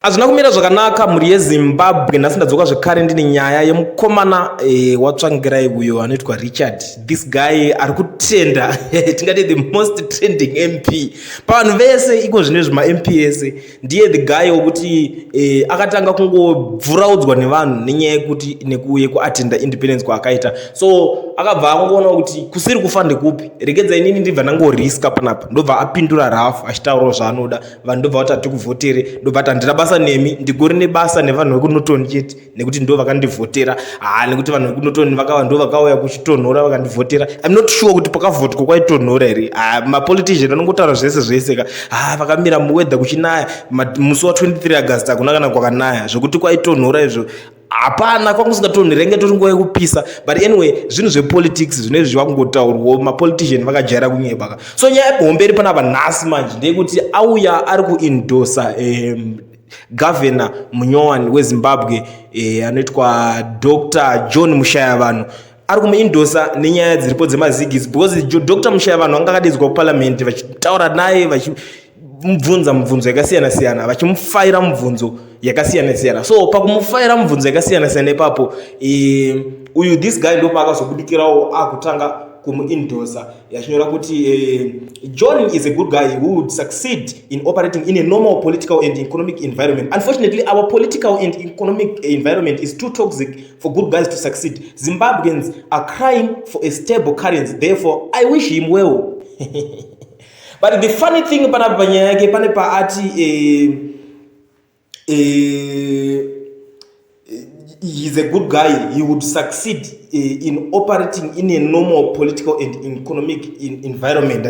Azvina kumira zvakanaka mhuri yeZimbabwe. Nhasi ndadzoka zvekare ndine nyaya yemukomana watsvangirai uyo anoitwa Richard. This guy ari kutenda tingati the most trending MP pavanhu vese iko zvine zvima MP ese. Ndiye the guy wokuti akatanga kungobvuraudzwa nevanhu nenyaya yekuti yekuatenda independence kwaakaita. So akabva angoona kuti kusiri kufa ndekupi, regedza inini ndibva ndangoriska panapa. Ndobva apindura rafu achitaurawo zvaanoda. Vanhu ndobva vati tikuvhotere, ndobva ati handina basa nemi, ndigori nebasa nevanhu vekunotoni chete nekuti ndo vakandivhotera. Nekuti vanhu vekunotoni ndo vakauya kuchitonhora vakandivhotera. I'm not sure kuti pakavhotwa kwaitonhora here. Mapolitician anongotaura zvese zvese ka vakamira muweather kuchinaya musi wa 23 August hakuna kana kwakanaya zvokuti kwaitonhora izvo hapana, kwakusingatonhori renge tori nguva yekupisa. But anyway, zvinhu zvepolitics zvine zvakungotaurwawo, mapolitician vakajaira kunyebaka. So nyaya yehomberi panapa nhasi manje ndeyekuti auya ari kuindosa governor munyowani weZimbabwe anoitwa Dr. John Mushayavanhu. Ari kumuindosa nenyaya dziripo dzemazigisi because Dr. Mushayavanhu anga akadedzwa kuparliament vachitaura naye vachimubvunza mibvunzo yakasiyana siyana, vachimufaira mibvunzo yakasiyana siyana. So pakumufaira mibvunzo yakasiyana siyana ipapo uyu this guy ndo paakazobudikirawo akutanga kumuindosa yachinyora kuti John is a good guy who would succeed in operating in a normal political and economic environment. Unfortunately, our political and economic environment is too toxic for good guys to succeed. Zimbabweans are crying for a stable currency. Therefore, I wish him well. But the funny thing about Banyake Panepa Ati he's a good guy, he would succeed in operating in a normal political and economic environment.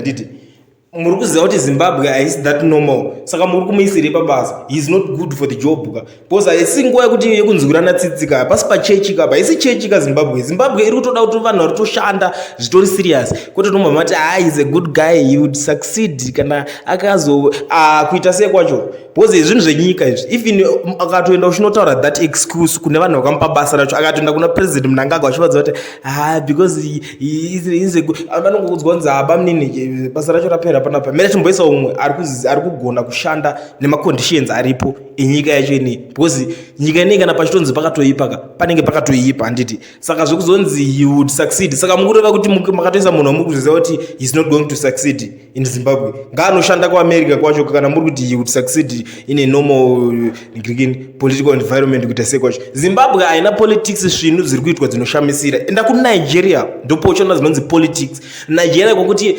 Muri kuziva kuti Zimbabwe haisi that normal, saka muri kumuisire pabasa. He is not good for the job because haisi nguva yekuti yekunzwirana tsitsika pasi pachechi kapa, haisi chechi kaZimbabwe. Zimbabwe iri kutoda kuti vanhu vari toshanda zvitori serious, kwete nomba mati he is a good guy, he would succeed kana akazo kuita sei kwacho. Because zvinhu zvenyika izvi, even akatoenda uchinotaura that excuse kune vanhu vakamupa basa racho, akatoenda kuna president Mnangagwa achivadza kuti because he is a good, vanongokudzwa kunzi bamnini basa racho rapera panapa. Mera chimboisa umwe ari kugona kushanda nemaconditions aripo enyika yacho inei, because nyika inei kana pachitonzi pakatoipaka panenge pakatoipa handiti. Saka zvekuzonzi he would succeed, saka mukureva kuti makatoisa munhu wamukuzviziva kuti he is not going to succeed in Zimbabwe, ngaanoshanda kuAmerica kwacho kana muri kuti he would succeed in a normal political environment kuita sei kwacho. Zimbabwe haina politics zvinhu zviri kuitwa dzinoshamisira. Enda kuNigeria ndopochona zvinonzi politics. Nigeria kwokuti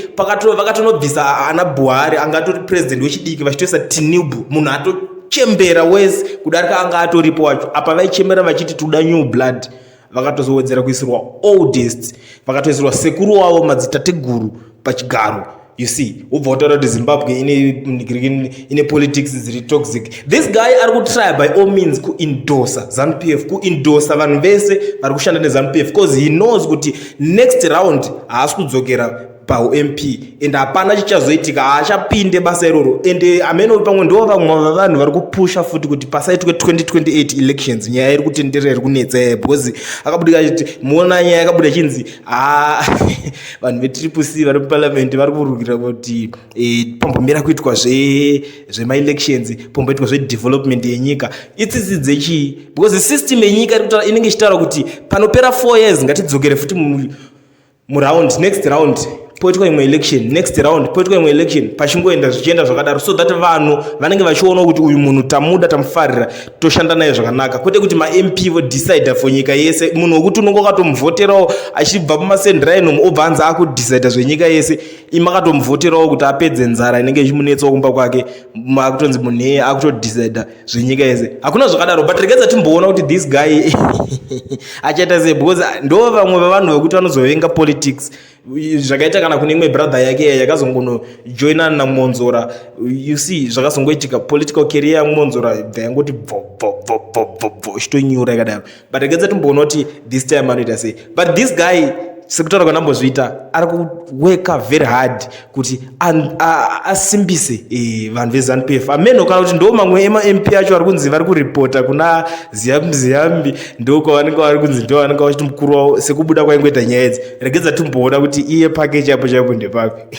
vakatonobvisa ana Buhari angatori president wechidiki vachitoisa Tinubu, munhu atochembera wese kudarika anga atoripo wacho. Apa vaichembera vachiti toda new blood, vakatozowedzera kuisirwa oldest, vakatoisirwa sekuru wavo madzitateguru pachigaro. You see, wobva wataura kuti Zimbabwe ine politics dziri toxic. This guy ari kutry by all means kuindosa ZANU-PF, kuindosa vanhu vese vari kushanda neZANU-PF because he knows kuti next round haasi kudzokera paUMP and hapana chichazoitika, haachapinde basa iroro. And ameno pamwe ndo vamwe vanhu vari kupusha futi kuti pasaitwe 2028 elections. Nyaya iri kutenderera iri kunetsa because akabudika achiti muona nyaya yakabuda chinzi vanhu vetriple C vari muparliament vari kurukira kuti pambomira kuitwa zvema-elections, pomboitwa zvedevelopment yenyika. Itsitsi dzechii? Because system yenyika inenge ichitaura kuti panopera 4 years ngatidzokere futi muround, next round poitwa imwe election, next round poitwa imwe election, pachingoenda zvichienda zvakadaro, so that vanhu vanenge vachiona kuti uyu munhu tamuda tamufarira toshanda naye zvakanaka, kwete kuti ma-MP vodecide for nyika yese. Munhu wokuti unenge wakatomuvhoterawo achibva pamasenderainum obva anzi akudecide zvenyika yese, imakatomuvhoterawo kuti apedze nzara inenge ichimunetsawo kumba kwake, makutonzi munhu eye akutodecide zvenyika yese. Hakuna zvakadaro, but regedza timboona kuti this guy achaita sei, because ndo vamwe vavanhu vekuti vanozovenga politics zvakaita kana kune imwe brother yake yakazongonojoinana naMonzora. You see, zvakazongoitika political career yaMonzora ibva yangoti chitonyura yakadaro. But regedza timboona kuti this time anoita sei. But this guy sekutaura kwanambozviita ari kuweka very hard kuti asimbise vanhu veZANU-PF. Ameno kana kuti ndo mamwe ema-MP acho vari kunzi vari kuripota kuna ziyambi ndo kwavanenge vari kunzi ndo vanenge vachiti mukuru wavo sekubuda kwaingoita nyaya idzi. Regedza timboona kuti iye pake chaipo chaipo ndepapi.